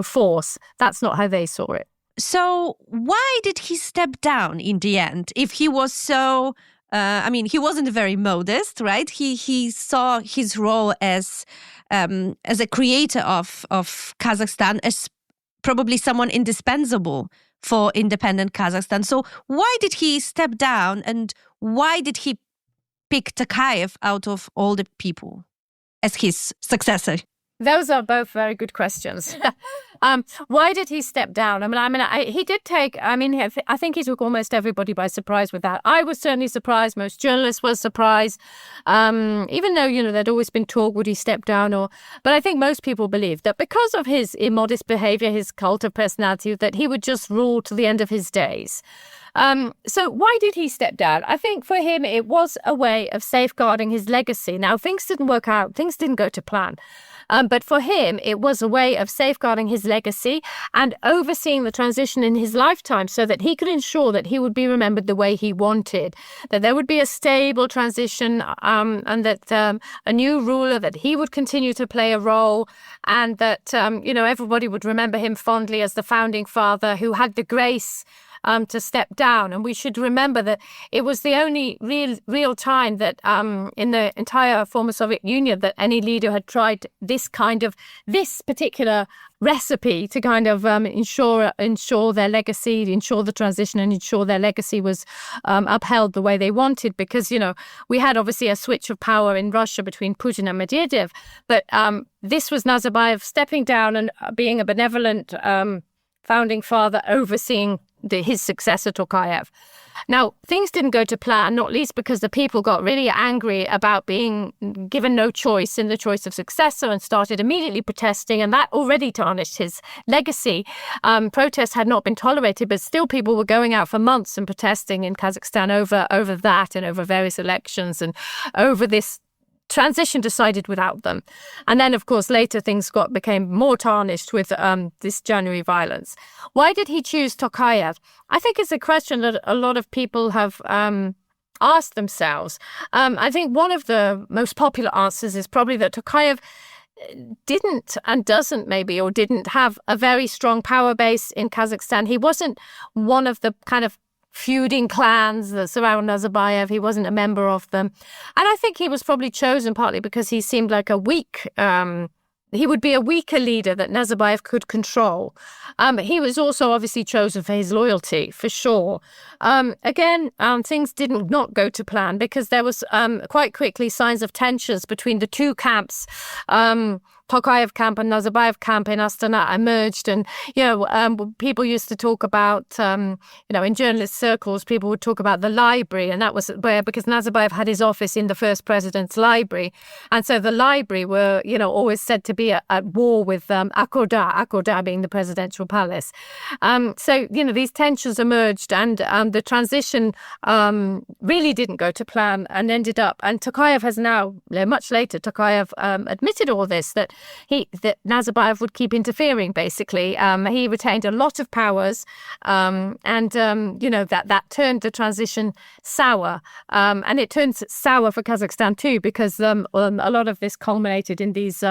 Speaker 2: force, that's not how they saw it.
Speaker 1: So why did he step down in the end? If he was so... he wasn't very modest, right? He saw his role as a creator of Kazakhstan, as probably someone indispensable for independent Kazakhstan. So why did he step down, and why did he pick Tokayev out of all the people as his successor?
Speaker 2: Those are both very good questions. Why did he step down? He did take, I think he took almost everybody by surprise with that. I was certainly surprised. Most journalists were surprised. Even though, there'd always been talk, would he step down? But I think most people believed that because of his immodest behavior, his cult of personality, that he would just rule to the end of his days. So why did he step down? I think for him, it was a way of safeguarding his legacy. Now, things didn't work out. Things didn't go to plan. But for him, it was a way of safeguarding his legacy and overseeing the transition in his lifetime so that he could ensure that he would be remembered the way he wanted, that there would be a stable transition and that a new ruler, that he would continue to play a role, and that, everybody would remember him fondly as the founding father who had the grace to step down. And we should remember that it was the only real time that in the entire former Soviet Union that any leader had tried this particular recipe to kind of ensure their legacy, ensure the transition, and ensure their legacy was upheld the way they wanted. Because, we had obviously a switch of power in Russia between Putin and Medvedev, but this was Nazarbayev stepping down and being a benevolent founding father overseeing his successor, Tokayev. Now, things didn't go to plan, not least because the people got really angry about being given no choice in the choice of successor and started immediately protesting, and that already tarnished his legacy. Protests had not been tolerated, but still people were going out for months and protesting in Kazakhstan over that and over various elections and over this transition decided without them. And then, of course, later things became more tarnished with this January violence. Why did he choose Tokayev? I think it's a question that a lot of people have asked themselves. I think one of the most popular answers is probably that Tokayev didn't have a very strong power base in Kazakhstan. He wasn't one of the kind of feuding clans that surround Nazarbayev. He wasn't a member of them. And I think he was probably chosen partly because he seemed like he would be a weaker leader that Nazarbayev could control. He was also obviously chosen for his loyalty, for sure. Things did not go to plan because there was quite quickly signs of tensions between the two camps. Tokayev camp and Nazarbayev camp in Astana emerged, and people used to talk about in journalist circles people would talk about the library, and that was because Nazarbayev had his office in the first president's library, and so the library were always said to be at war with Akoda being the presidential palace. These tensions emerged, and the transition really didn't go to plan and ended up, and Tokayev has now, much later, admitted all this, that Nazarbayev would keep interfering, basically. He retained a lot of powers, that turned the transition sour. And it turned sour for Kazakhstan too, because a lot of this culminated in these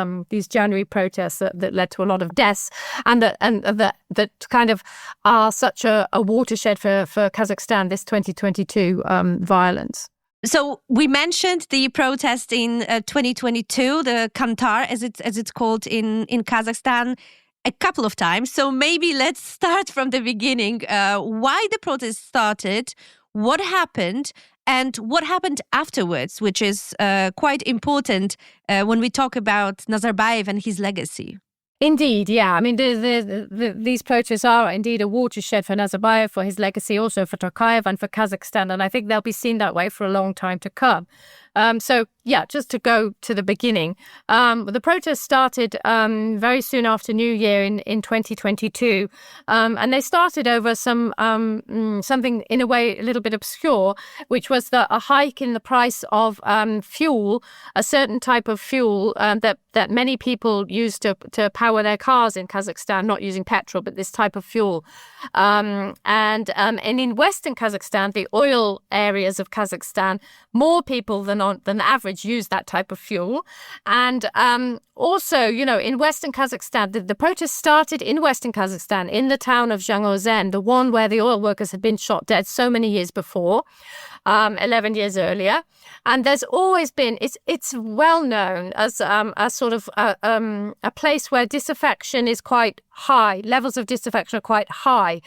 Speaker 2: January protests that led to a lot of deaths, and that kind of are such a watershed for Kazakhstan, this 2022 violence.
Speaker 1: So we mentioned the protest in 2022, the Qantar, as it's called in Kazakhstan, a couple of times. So maybe let's start from the beginning. Why the protest started? what happened and what happened afterwards, which is quite important when we talk about Nazarbayev and his legacy.
Speaker 2: Indeed, yeah. I mean, these protests are indeed a watershed for Nazarbayev, for his legacy, also for Tokayev and for Kazakhstan. And I think they'll be seen that way for a long time to come. So, yeah, just to go to the beginning, the protests started very soon after New Year in 2022. And they started over something in a way a little bit obscure, which was a hike in the price of fuel, a certain type of fuel that many people use to power their cars in Kazakhstan, not using petrol, but this type of fuel. And in Western Kazakhstan, the oil areas of Kazakhstan, more people than average use that type of fuel. And also, in Western Kazakhstan, the protests started in Western Kazakhstan, in the town of Zhangozhen, the one where the oil workers had been shot dead so many years before, 11 years earlier. And there's always been, it's well known as a sort of a place where disaffection is quite high. Levels of disaffection are quite high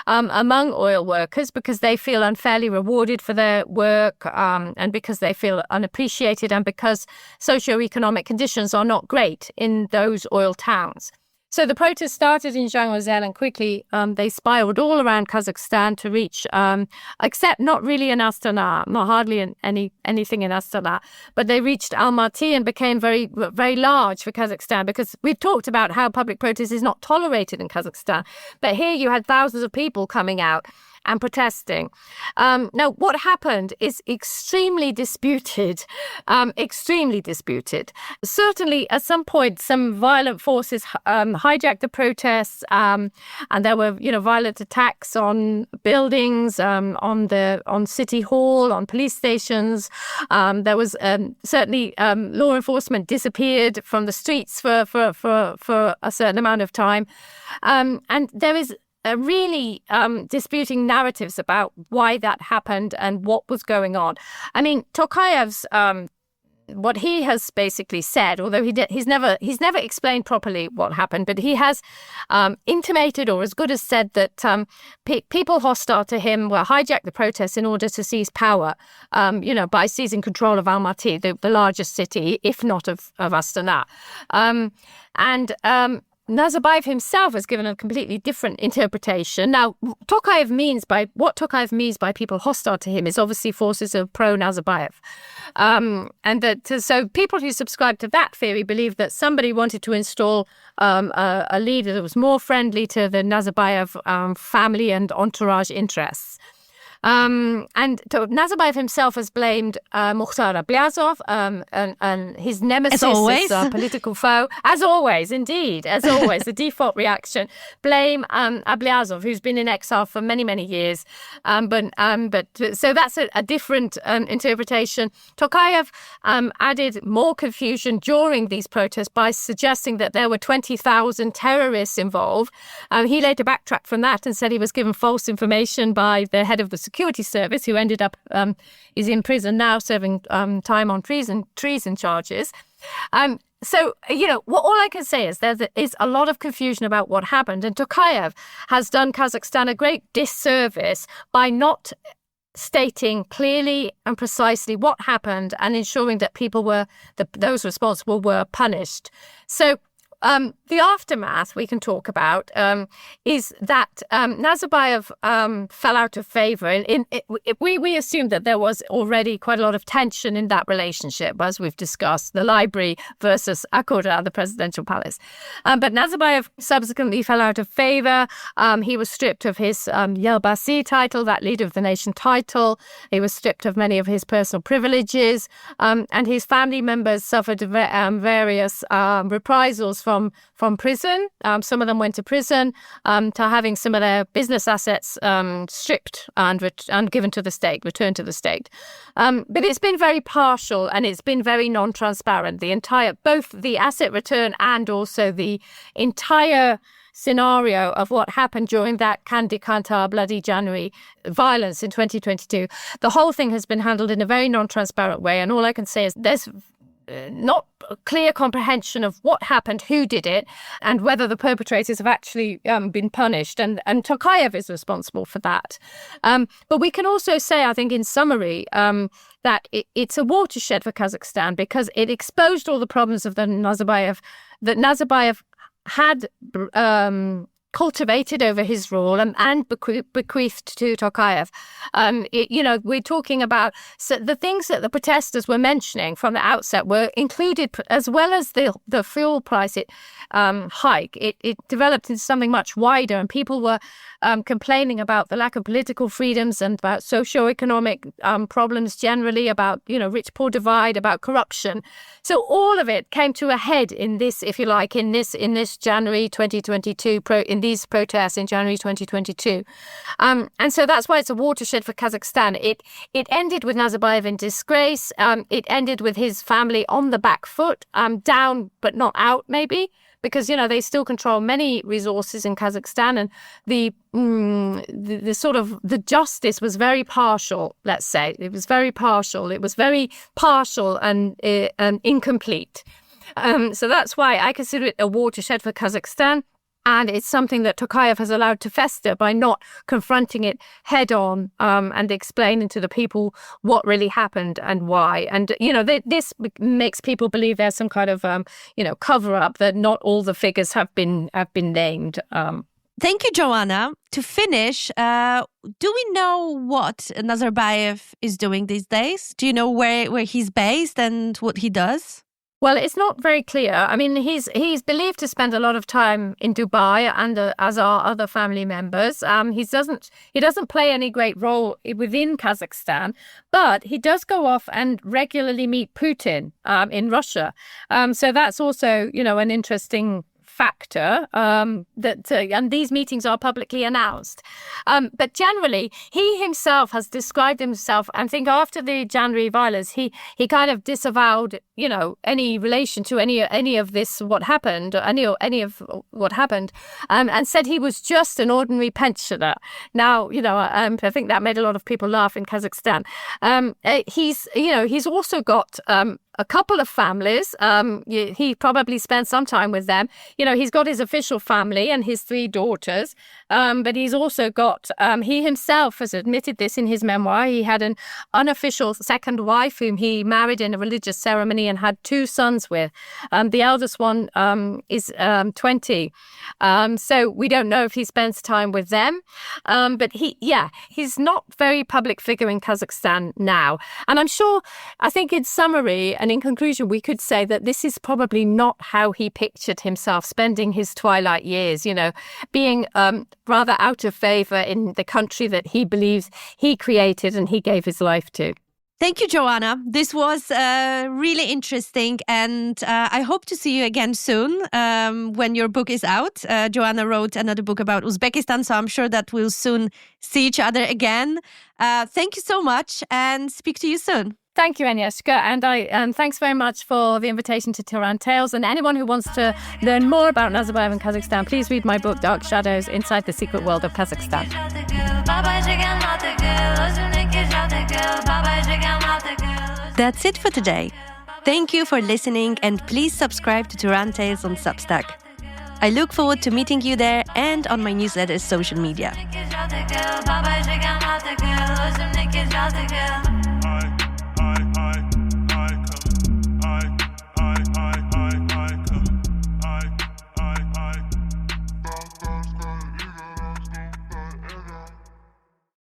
Speaker 2: among oil workers because they feel unfairly rewarded for their work and because they feel unappreciated and because socioeconomic conditions are not great in those oil towns. So the protests started in Zhangozhen and quickly they spiraled all around Kazakhstan to reach, except not really in Astana, not hardly anything in Astana, but they reached Almaty and became very, very large for Kazakhstan because we've talked about how public protest is not tolerated in Kazakhstan. But here you had thousands of people coming out and protesting. Now, what happened is extremely disputed. Certainly, at some point, some violent forces hijacked the protests, and there were, violent attacks on buildings, on City Hall, on police stations. There was certainly law enforcement disappeared from the streets for a certain amount of time, and there is really disputing narratives about why that happened and what was going on. I mean, Tokayev's what he has basically said, although he's never explained properly what happened, but he has intimated or as good as said that people hostile to him will hijack the protests in order to seize power, by seizing control of Almaty, the largest city, if not of Astana. Nazarbayev himself has given a completely different interpretation. Now, what Tokayev means by people hostile to him is obviously forces of pro-Nazarbayev. So people who subscribe to that theory believe that somebody wanted to install a leader that was more friendly to the Nazarbayev family and entourage interests. And Nazarbayev himself has blamed Mukhtar Ablyazov and his nemesis, his political foe. As always, the default reaction. Blame Ablyazov, who's been in exile for many, many years. So that's a different interpretation. Tokayev added more confusion during these protests by suggesting that there were 20,000 terrorists involved. He later backtracked from that and said he was given false information by the head of the security service, who ended up is in prison now, serving time on treason charges. So, all I can say is there is a lot of confusion about what happened, and Tokayev has done Kazakhstan a great disservice by not stating clearly and precisely what happened and ensuring that those responsible were punished. So the aftermath we can talk about is that Nazarbayev fell out of favor. We assumed that there was already quite a lot of tension in that relationship, as we've discussed, the library versus Akura, the presidential palace. But Nazarbayev subsequently fell out of favor. He was stripped of his Elbasy title, that leader of the nation title. He was stripped of many of his personal privileges. And his family members suffered various reprisals from prison. Some of them went to prison, to having some of their business assets stripped and given to the state, returned to the state. But it's been very partial and it's been very non-transparent. Both the asset return and also the entire scenario of what happened during that Qantar Bloody January violence in 2022. The whole thing has been handled in a very non-transparent way. And all I can say is there's not a clear comprehension of what happened, who did it, and whether the perpetrators have actually been punished. And Tokayev is responsible for that. But we can also say, I think, in summary, that it's a watershed for Kazakhstan because it exposed all the problems of that Nazarbayev had cultivated over his rule and bequeathed to Tokayev. We're talking about the things that the protesters were mentioning from the outset were included, as well as the fuel price hike. It developed into something much wider, and people were complaining about the lack of political freedoms and about socio-economic problems generally, about rich-poor divide, about corruption. So all of it came to a head in this, if you like, in this January 2022 in these protests in January 2022. And so that's why it's a watershed for Kazakhstan. It ended with Nazarbayev in disgrace. It ended with his family on the back foot, down but not out maybe, because, they still control many resources in Kazakhstan, and the sort of the justice was very partial, let's say. It was very partial. It was very partial and incomplete. So that's why I consider it a watershed for Kazakhstan. And it's something that Tokayev has allowed to fester by not confronting it head on and explaining to the people what really happened and why. And, this makes people believe there's some kind of, cover up, that not all the figures have been named.
Speaker 1: Thank you, Joanna. To finish, do we know what Nazarbayev is doing these days? Do you know where he's based and what he does?
Speaker 2: Well, it's not very clear. I mean, he's believed to spend a lot of time in Dubai, and as are other family members. He doesn't play any great role within Kazakhstan, but he does go off and regularly meet Putin in Russia. So that's also, an interesting factor and these meetings are publicly announced. But generally, he himself has described himself, I think after the January violence, he kind of disavowed, any relation to any of this, what happened, or any of what happened, and said he was just an ordinary pensioner. Now, I think that made a lot of people laugh in Kazakhstan. He's also got a couple of families. He probably spent some time with them. He's got his official family and his 3 daughters, but he's also got, he himself has admitted this in his memoir, he had an unofficial second wife whom he married in a religious ceremony and had 2 sons with. The eldest one is 20. So we don't know if he spends time with them. But he's not very public figure in Kazakhstan now. And I think in summary and in conclusion, we could say that this is probably not how he pictured himself spending his twilight years, being rather out of favour in the country that he believes he created and he gave his life to.
Speaker 1: Thank you, Joanna. This was really interesting, and I hope to see you again soon when your book is out. Joanna wrote another book about Uzbekistan, so I'm sure that we'll soon see each other again. Thank you so much, and speak to you soon.
Speaker 2: Thank you, Agnieszka, and thanks very much for the invitation to Tehran Tales. And anyone who wants to learn more about Nazarbayev and Kazakhstan, please read my book, Dark Shadows, Inside the Secret World of Kazakhstan.
Speaker 1: That's it for today. Thank you for listening, and please subscribe to Tehran Tales on Substack. I look forward to meeting you there and on my newsletter's social media.